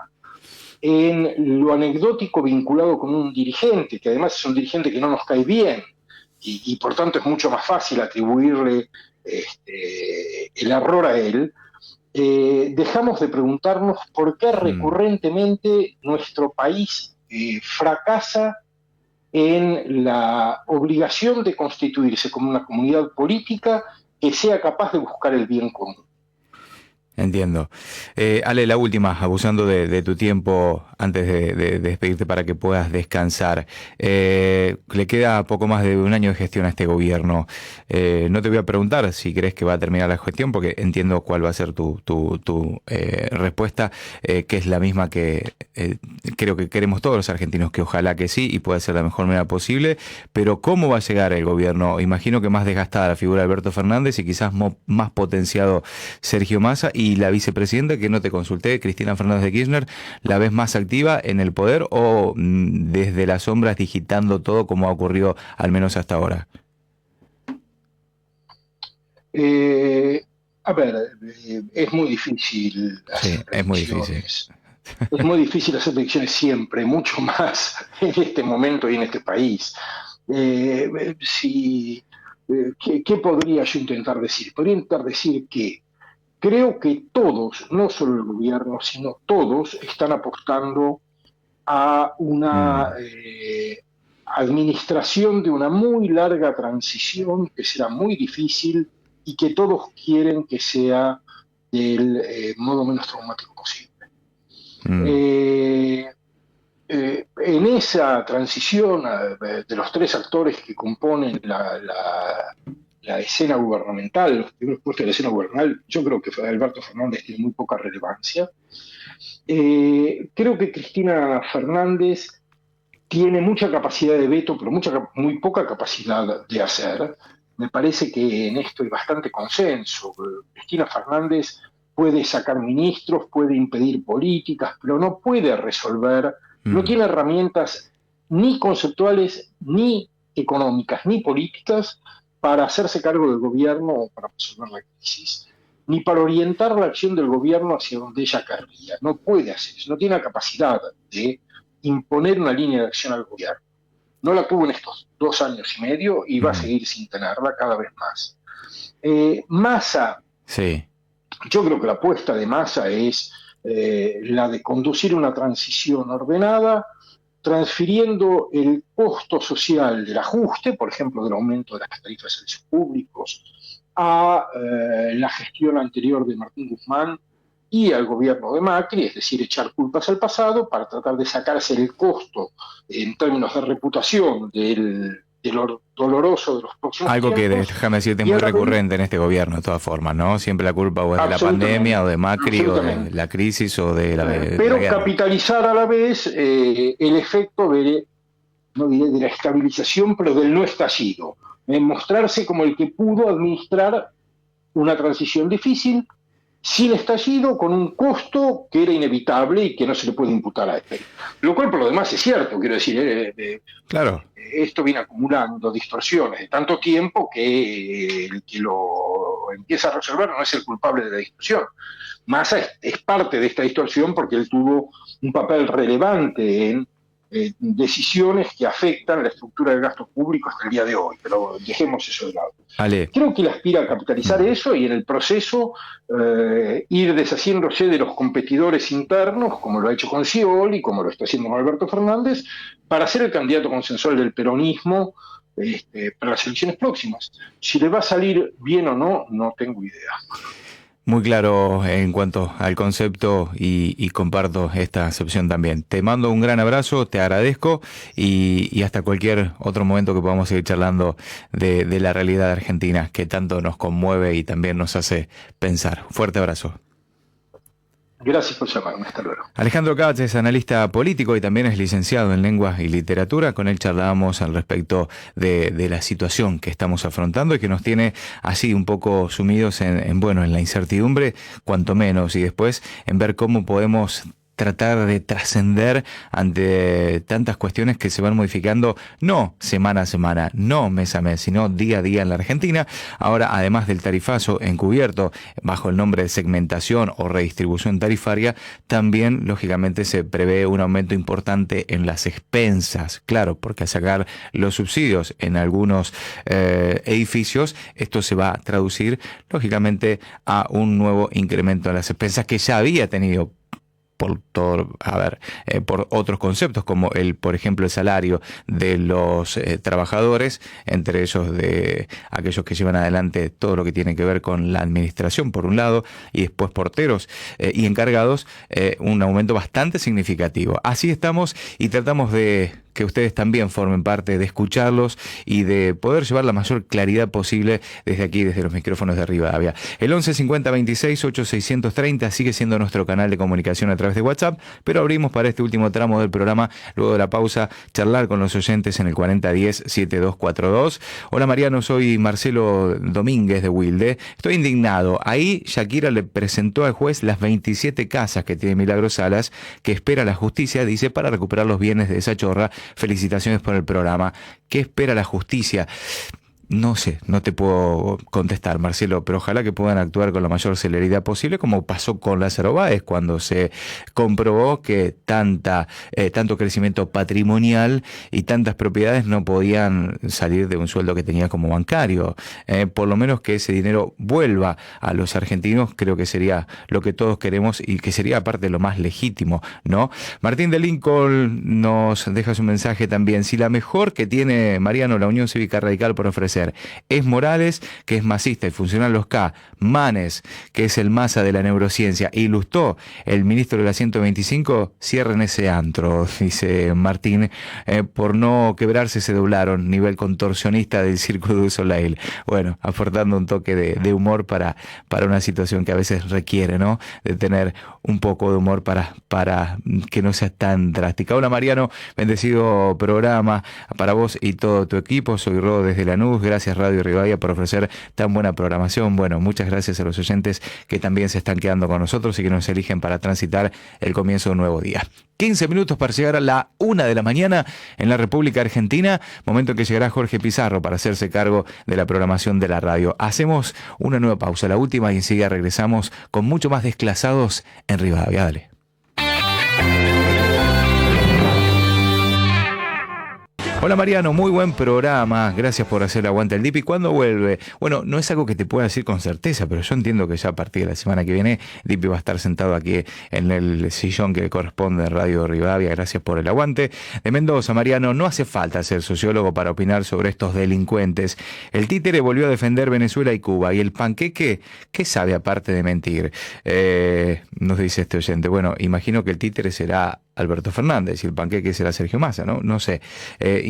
en lo anecdótico vinculado con un dirigente, que además es un dirigente que no nos cae bien, y por tanto es mucho más fácil atribuirle el error a él, dejamos de preguntarnos por qué Mm. recurrentemente nuestro país fracasa en la obligación de constituirse como una comunidad política que sea capaz de buscar el bien común. Entiendo. Ale, la última, abusando de tu tiempo antes de despedirte para que puedas descansar. Le queda poco más de un año de gestión a este gobierno. No te voy a preguntar si crees que va a terminar la gestión, porque entiendo cuál va a ser tu respuesta, que es la misma que creo que queremos todos los argentinos, que ojalá que sí y pueda ser de la mejor manera posible. Pero ¿cómo va a llegar el gobierno? Imagino que más desgastada la figura de Alberto Fernández y quizás más potenciado Sergio Massa, y la vicepresidenta, que no te consulté, Cristina Fernández de Kirchner, ¿la ves más activa en el poder o desde las sombras digitando todo como ha ocurrido al menos hasta ahora? Eh, a ver, es muy difícil Sí, hacer es muy difícil. predicciones. Es muy difícil hacer predicciones siempre, mucho más en este momento y en este país. Si, ¿qué podría yo intentar decir? Podría intentar decir que creo que todos, no solo el gobierno, sino todos están apostando a una Mm, administración de una muy larga transición que será muy difícil y que todos quieren que sea del modo menos traumático posible. mm, Eh, en esa transición de los tres actores que componen la escena gubernamental, los primeros puestos de la escena gubernamental, yo creo que Alberto Fernández tiene muy poca relevancia. Creo que Cristina Fernández tiene mucha capacidad de veto, pero muy poca capacidad de hacer. Me parece que en esto hay bastante consenso. Cristina Fernández puede sacar ministros, puede impedir políticas, pero no puede resolver, no tiene herramientas ni conceptuales, ni económicas, ni políticas para hacerse cargo del gobierno o para resolver la crisis, ni para orientar la acción del gobierno hacia donde ella querría. No puede hacer eso, no tiene la capacidad de imponer una línea de acción al gobierno. No la tuvo en estos 2 años y medio y va a seguir sin tenerla cada vez más. Massa, Sí. yo creo que la apuesta de Massa es la de conducir una transición ordenada, transfiriendo el costo social del ajuste, por ejemplo, del aumento de las tarifas de servicios públicos, a la gestión anterior de Martín Guzmán y al gobierno de Macri, es decir, echar culpas al pasado para tratar de sacarse el costo en términos de reputación de lo doloroso de los próximos Algo que, tiempos. déjame decirte, es muy recurrente en este gobierno, de todas formas, ¿no? Siempre la culpa o es de la pandemia, o de Macri, o de la crisis, o de la Pero guerra. capitalizar a la vez el efecto de, no diré de la estabilización, pero del no estallido. Mostrarse como el que pudo administrar una transición difícil, sin estallido, con un costo que era inevitable y que no se le puede imputar a este. Lo cual, por lo demás, es cierto, quiero decir, Claro. esto viene acumulando distorsiones de tanto tiempo que el que lo empieza a resolver no es el culpable de la distorsión. Massa es parte de esta distorsión porque él tuvo un papel relevante en decisiones que afectan la estructura del gasto público hasta el día de hoy, pero dejemos eso de lado. Ale. Creo que él aspira a capitalizar eso y en el proceso ir deshaciéndose de los competidores internos, como lo ha hecho con Scioli, como lo está haciendo con Alberto Fernández, para ser el candidato consensual del peronismo para las elecciones próximas. Si le va a salir bien o no, no tengo idea. Muy claro en cuanto al concepto y comparto esta acepción también. Te mando un gran abrazo, te agradezco y hasta cualquier otro momento que podamos seguir charlando de la realidad argentina que tanto nos conmueve y también nos hace pensar. Fuerte abrazo. Gracias por llamarme, hasta luego. Alejandro Katz es analista político y también es licenciado en Lengua y Literatura. Con él charlábamos al respecto de la situación que estamos afrontando y que nos tiene así un poco sumidos en la incertidumbre, cuanto menos, y después en ver cómo podemos tratar de trascender ante tantas cuestiones que se van modificando, no semana a semana, no mes a mes, sino día a día en la Argentina. Ahora, además del tarifazo encubierto bajo el nombre de segmentación o redistribución tarifaria, también, lógicamente, se prevé un aumento importante en las expensas. Claro, porque al sacar los subsidios en algunos edificios, esto se va a traducir, lógicamente, a un nuevo incremento en las expensas que ya había tenido por otros conceptos, como por ejemplo, el salario de los trabajadores, entre ellos de aquellos que llevan adelante todo lo que tiene que ver con la administración, por un lado, y después porteros y encargados, un aumento bastante significativo. Así estamos y tratamos de que ustedes también formen parte, de escucharlos y de poder llevar la mayor claridad posible desde aquí, desde los micrófonos de Rivadavia. El 11 50 26 8 630 sigue siendo nuestro canal de comunicación a través de WhatsApp, pero abrimos para este último tramo del programa, luego de la pausa, charlar con los oyentes en el 4010-7242. Hola Mariano, soy Marcelo Domínguez de Wilde. Estoy indignado. Ahí Shakira le presentó al juez las 27 casas que tiene Milagros Salas, que espera la justicia, dice, para recuperar los bienes de esa chorra. Felicitaciones por el programa. ¿Qué espera la justicia? No sé, no te puedo contestar, Marcelo, pero ojalá que puedan actuar con la mayor celeridad posible, como pasó con Lázaro Báez, cuando se comprobó que tanto crecimiento patrimonial y tantas propiedades no podían salir de un sueldo que tenía como bancario. Por lo menos que ese dinero vuelva a los argentinos, creo que sería lo que todos queremos y que sería aparte lo más legítimo, ¿no? Martín de Lincoln nos deja su mensaje también. Si la mejor que tiene Mariano, la Unión Cívica Radical, por ofrecer ser. Es Morales, que es masista y funcional los K, Manes, que es el masa de la neurociencia, y Lustó, el ministro de la 125, cierren ese antro, dice Martín, por no quebrarse se doblaron, nivel contorsionista del Circo du Soleil. Bueno, aportando un toque de humor para una situación que a veces requiere, ¿no? De tener un poco de humor para que no sea tan drástica. Hola Mariano, bendecido programa para vos y todo tu equipo. Soy Ro desde Lanús. Gracias Radio Rivadavia por ofrecer tan buena programación. Bueno, muchas gracias a los oyentes que también se están quedando con nosotros y que nos eligen para transitar el comienzo de un nuevo día. 15 minutos para llegar a la 1 de la mañana en la República Argentina, momento en que llegará Jorge Pizarro para hacerse cargo de la programación de la radio. Hacemos una nueva pausa, la última, y enseguida regresamos con mucho más Desclasados en Rivadavia. Dale. Hola Mariano, muy buen programa, gracias por hacer aguante el DIP. ¿Y cuándo vuelve? Bueno, no es algo que te pueda decir con certeza, pero yo entiendo que ya a partir de la semana que viene DIP va a estar sentado aquí en el sillón que le corresponde a Radio Rivadavia. Gracias por el aguante. De Mendoza, Mariano, no hace falta ser sociólogo para opinar sobre estos delincuentes. El títere volvió a defender Venezuela y Cuba, y el panqueque, ¿qué sabe aparte de mentir? Nos dice este oyente. Bueno, imagino que el títere será Alberto Fernández y el panqueque será Sergio Massa, ¿no? No sé.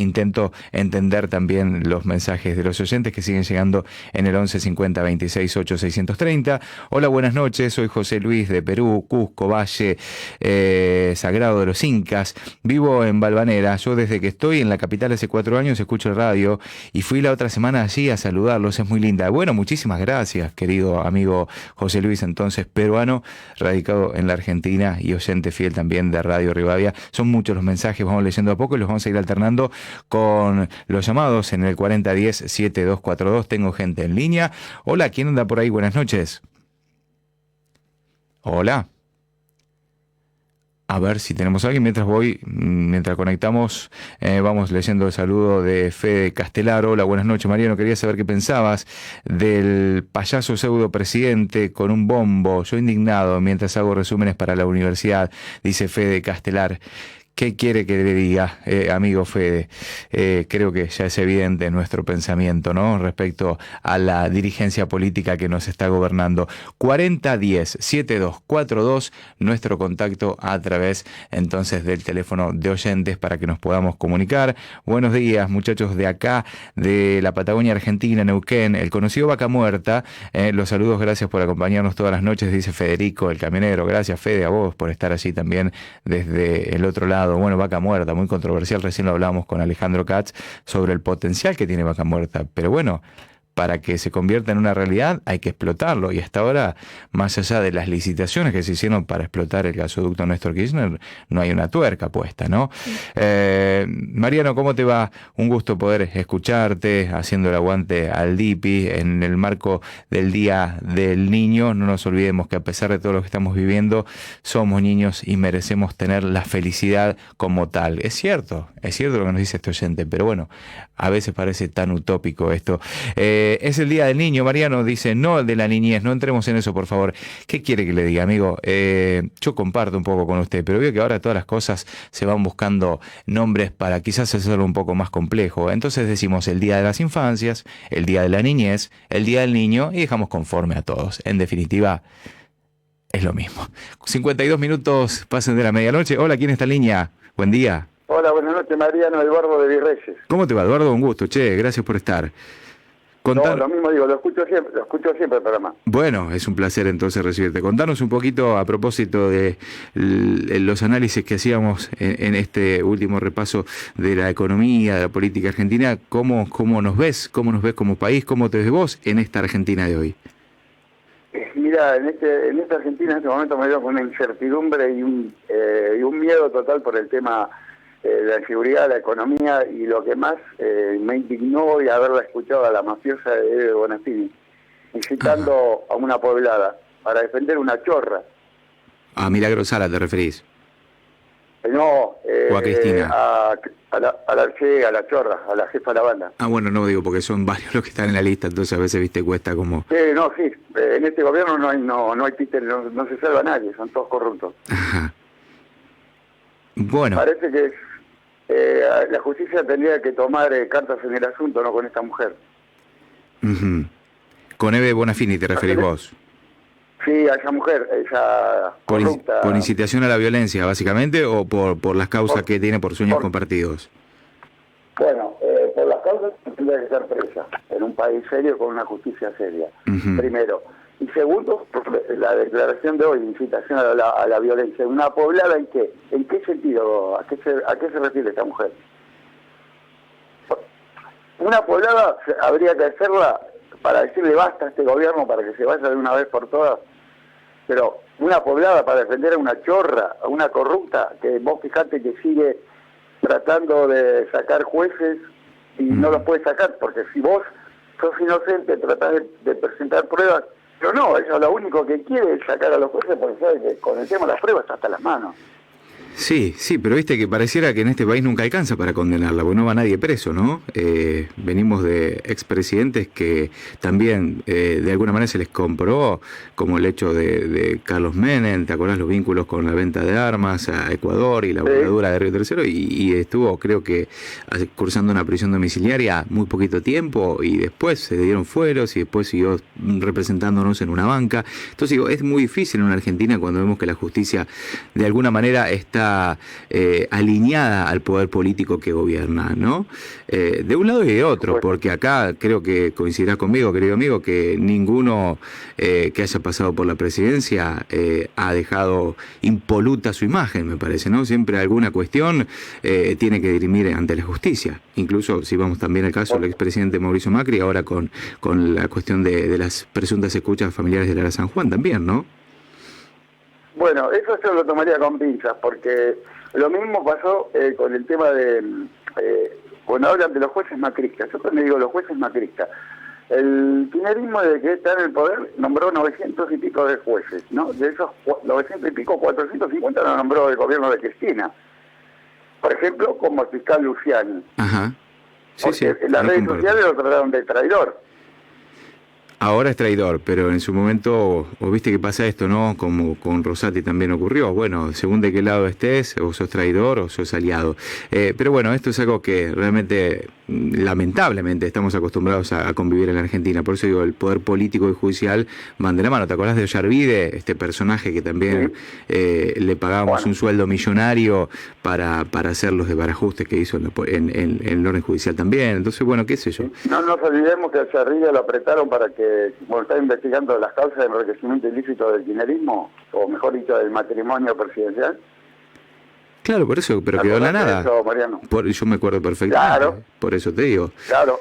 Intento entender también los mensajes de los oyentes que siguen llegando en el 11 50 26 8 630. Hola, buenas noches. Soy José Luis de Perú, Cusco, Valle Sagrado de los Incas. Vivo en Valvanera. Yo desde que estoy en la capital hace 4 años escucho el radio y fui la otra semana allí a saludarlos. Es muy linda. Bueno, muchísimas gracias, querido amigo José Luis, entonces peruano, radicado en la Argentina y oyente fiel también de Radio Rivadavia. Son muchos los mensajes, vamos leyendo a poco y los vamos a ir alternando con los llamados en el 4010-7242. Tengo gente en línea. Hola, ¿quién anda por ahí? Buenas noches. Hola. A ver si tenemos a alguien. Mientras conectamos, vamos leyendo el saludo de Fede Castelar. Hola, buenas noches, Mariano. Quería saber qué pensabas del payaso pseudo presidente con un bombo. Yo indignado mientras hago resúmenes para la universidad, dice Fede Castelar. ¿Qué quiere que le diga, amigo Fede? Creo que ya es evidente nuestro pensamiento, ¿no? Respecto a la dirigencia política que nos está gobernando. 4010-7242, nuestro contacto a través entonces del teléfono de oyentes para que nos podamos comunicar. Buenos días, muchachos de acá, de la Patagonia Argentina, Neuquén, el conocido Vaca Muerta. Los saludos, gracias por acompañarnos todas las noches, dice Federico, el camionero. Gracias, Fede, a vos por estar allí también desde el otro lado. Bueno, Vaca Muerta, muy controversial, recién lo hablábamos con Alejandro Katz sobre el potencial que tiene Vaca Muerta, pero bueno, para que se convierta en una realidad hay que explotarlo, y hasta ahora, más allá de las licitaciones que se hicieron para explotar el gasoducto Néstor Kirchner, no hay una tuerca puesta, ¿no? Mariano, ¿cómo te va? Un gusto poder escucharte, haciendo el aguante al DIPI en el marco del Día del Niño. No nos olvidemos que a pesar de todo lo que estamos viviendo, somos niños y merecemos tener la felicidad como tal. Es cierto lo que nos dice este oyente, pero bueno, a veces parece tan utópico esto. Es el Día del Niño, Mariano dice, no el de la niñez, no entremos en eso, por favor. ¿Qué quiere que le diga, amigo? Yo comparto un poco con usted, pero veo que ahora todas las cosas se van buscando nombres para quizás hacerlo un poco más complejo. Entonces decimos el Día de las Infancias, el Día de la Niñez, el Día del Niño, y dejamos conforme a todos. En definitiva, es lo mismo. 52 minutos pasan de la medianoche. Hola, ¿quién está en línea? Buen día. Hola, buenas noches, Mariano, Eduardo de Virreyes. ¿Cómo te va, Eduardo? Un gusto, gracias por estar. No, lo mismo digo, lo escucho siempre el programa. Bueno, es un placer entonces recibirte. Contanos un poquito a propósito de los análisis que hacíamos en este último repaso de la economía, de la política argentina. ¿Cómo nos ves? ¿Cómo nos ves como país? ¿Cómo te ves vos en esta Argentina de hoy? Mira, en esta Argentina en este momento me veo con una incertidumbre y un miedo total por el tema de la inseguridad, la economía, y lo que más me indignó y haberla escuchado a la mafiosa de Bonafini, incitando a una poblada para defender una chorra. A Milagro Sala te referís. No, o a Cristina. A la chorra, a la jefa de la banda. Ah, bueno, no digo porque son varios los que están en la lista, entonces a veces, viste, cuesta como... Sí, en este gobierno no hay títeres, no se salva a nadie, son todos corruptos. Ajá. Bueno. Parece que la justicia tendría que tomar cartas en el asunto, no con esta mujer. Con Eve Bonafini te referís vos. Sí, a esa mujer, esa corrupta. ¿Por incitación a la violencia, básicamente, o por las causas que tiene por sueños compartidos? Bueno, por las causas tendría que ser presa, en un país serio con una justicia seria, primero. Y segundo, la declaración de hoy, incitación a la violencia. ¿Una poblada en qué? ¿En qué sentido? ¿A qué se refiere esta mujer? Una poblada habría que hacerla para decirle basta a este gobierno, para que se vaya de una vez por todas. Pero una poblada para defender a una chorra, a una corrupta, que vos fijate que sigue tratando de sacar jueces y no los puede sacar, porque si vos sos inocente, tratás de presentar pruebas, pero no, ella lo único que quiere es sacar a los jueces porque sabe que con el tema de las pruebas está hasta las manos. Sí, pero viste que pareciera que en este país nunca alcanza para condenarla, porque no va nadie preso, ¿no? Venimos de expresidentes que también de alguna manera se les comprobó, como el hecho de Carlos Menem, ¿te acordás los vínculos con la venta de armas a Ecuador y la voladura de Río Tercero? Y estuvo, creo que, cursando una prisión domiciliaria muy poquito tiempo y después se dieron fueros y después siguió representándonos en una banca. Entonces digo, es muy difícil en una Argentina cuando vemos que la justicia de alguna manera está alineada al poder político que gobierna, ¿no? De un lado y de otro, porque acá creo que coincidirás conmigo, querido amigo, que ninguno que haya pasado por la presidencia ha dejado impoluta su imagen, me parece, ¿no? Siempre alguna cuestión tiene que dirimir ante la justicia. Incluso si vamos también al caso del expresidente Mauricio Macri, ahora con la cuestión de las presuntas escuchas familiares de Lara San Juan también, ¿no? Bueno, eso yo lo tomaría con pinzas, porque lo mismo pasó con el tema de, cuando hablan de los jueces macristas. Yo cuando digo los jueces macristas, el kirchnerismo desde que está en el poder nombró 900 y pico de jueces, ¿no? De esos 900 y pico, 450 lo nombró el gobierno de Cristina. Por ejemplo, como el fiscal Luciani. Ajá. Sí, porque en las redes sociales lo trataron de traidor. Ahora es traidor, pero en su momento, vos viste que pasa esto, ¿no? Como con Rosati también ocurrió. Bueno, según de qué lado estés, o sos traidor o sos aliado. Pero bueno, esto es algo que realmente, lamentablemente, estamos acostumbrados a convivir en la Argentina. Por eso digo, el poder político y judicial van de la mano. ¿Te acordás de Ollarvide? Este personaje que también le pagábamos un sueldo millonario para hacer los desbarajustes que hizo en el orden judicial también. Entonces, bueno, qué sé yo. No nos olvidemos que a Ollarvide lo apretaron para que, bueno, está investigando las causas de enriquecimiento ilícito del kirchnerismo, o mejor dicho, del matrimonio presidencial. Claro, por eso, pero quedó en la nada. Eso, Mariano? Yo me acuerdo perfectamente, claro. Por eso te digo. Claro,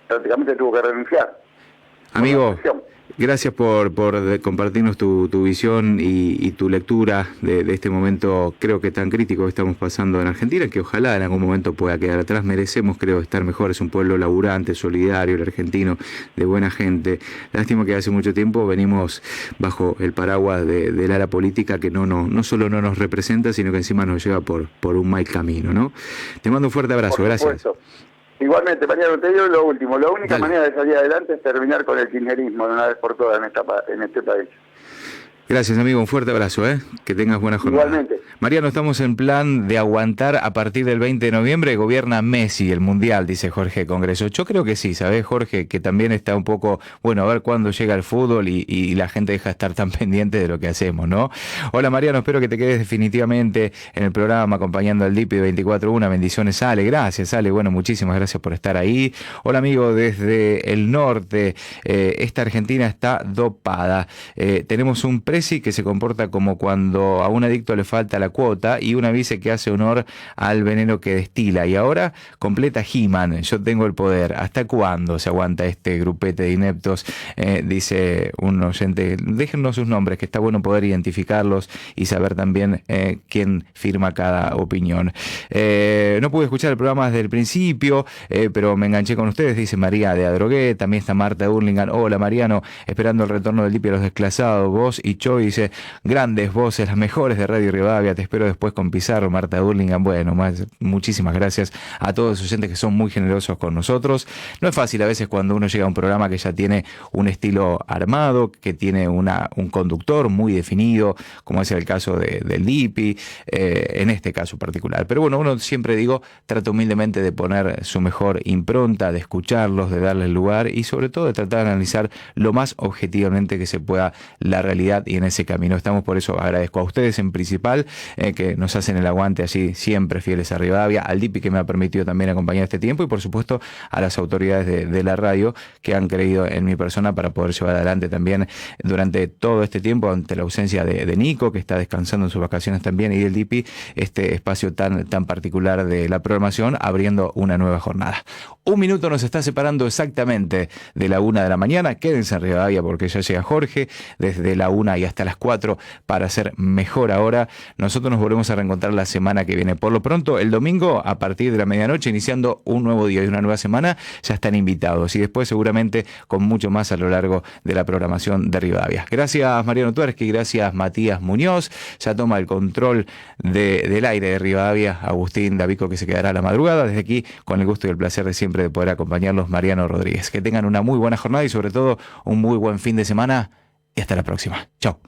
prácticamente tuvo que renunciar. Amigo, gracias por compartirnos tu visión y tu lectura de este momento, creo que tan crítico que estamos pasando en Argentina, que ojalá en algún momento pueda quedar atrás. Merecemos, creo, estar mejor. Es un pueblo laburante, solidario, el argentino, de buena gente. Lástima que hace mucho tiempo venimos bajo el paraguas del ala política que no solo no nos representa, sino que encima nos lleva por un mal camino, ¿no? Te mando un fuerte abrazo, gracias. Igualmente, Mariano, te digo lo último. La única manera de salir adelante es terminar con el kirchnerismo de una vez por todas en este país. Gracias, amigo. Un fuerte abrazo, que tengas buena jornada. Igualmente. Mariano, estamos en plan de aguantar a partir del 20 de noviembre. Gobierna Messi, el Mundial, dice Jorge Congreso. Yo creo que sí, ¿sabés, Jorge? Que también está un poco, bueno, a ver cuándo llega el fútbol y la gente deja de estar tan pendiente de lo que hacemos, ¿no? Hola, Mariano, espero que te quedes definitivamente en el programa acompañando al DIPI de 24/1. Bendiciones, Ale. Gracias, Ale. Bueno, muchísimas gracias por estar ahí. Hola, amigo, desde el norte. Esta Argentina está dopada. Tenemos un presi que se comporta como cuando a un adicto le falta la cuota y una vice que hace honor al veneno que destila. Y ahora completa He-Man, yo tengo el poder. ¿Hasta cuándo se aguanta este grupete de ineptos? Dice un oyente. Déjennos sus nombres, que está bueno poder identificarlos y saber también quién firma cada opinión. No pude escuchar el programa desde el principio, pero me enganché con ustedes, dice María de Adrogué. También está Marta de Hurlingham. Hola, Mariano, esperando el retorno del DIPI a los desclasados. Vos y Cho comentó y dice, grandes voces, las mejores de Radio Rivadavia, te espero después con Pizarro, Marta Burlingame. Bueno, muchísimas gracias a todos los oyentes que son muy generosos con nosotros. No es fácil a veces cuando uno llega a un programa que ya tiene un estilo armado, que tiene un conductor muy definido, como es el caso del Dipi, en este caso particular. Pero bueno, uno siempre, digo, trata humildemente de poner su mejor impronta, de escucharlos, de darles lugar y sobre todo de tratar de analizar lo más objetivamente que se pueda la realidad y en ese camino. Estamos, por eso agradezco a ustedes en principal, que nos hacen el aguante así, siempre fieles a Rivadavia, al Dipi que me ha permitido también acompañar este tiempo y por supuesto a las autoridades de la radio que han creído en mi persona para poder llevar adelante también durante todo este tiempo, ante la ausencia de Nico, que está descansando en sus vacaciones también, y del Dipi, este espacio tan particular de la programación, abriendo una nueva jornada. Un minuto nos está separando exactamente de la 1 de la mañana. Quédense en Rivadavia porque ya llega Jorge desde la 1 y hasta las 4 para hacer mejor ahora. Nosotros nos volvemos a reencontrar la semana que viene. Por lo pronto, el domingo, a partir de la medianoche, iniciando un nuevo día y una nueva semana, ya están invitados. Y después seguramente con mucho más a lo largo de la programación de Rivadavia. Gracias Mariano Tuerski, gracias Matías Muñoz. Ya toma el control del aire de Rivadavia Agustín Davico, que se quedará a la madrugada. Desde aquí, con el gusto y el placer de siempre de poder acompañarlos, Mariano Rodríguez. Que tengan una muy buena jornada y sobre todo un muy buen fin de semana y hasta la próxima. Chao.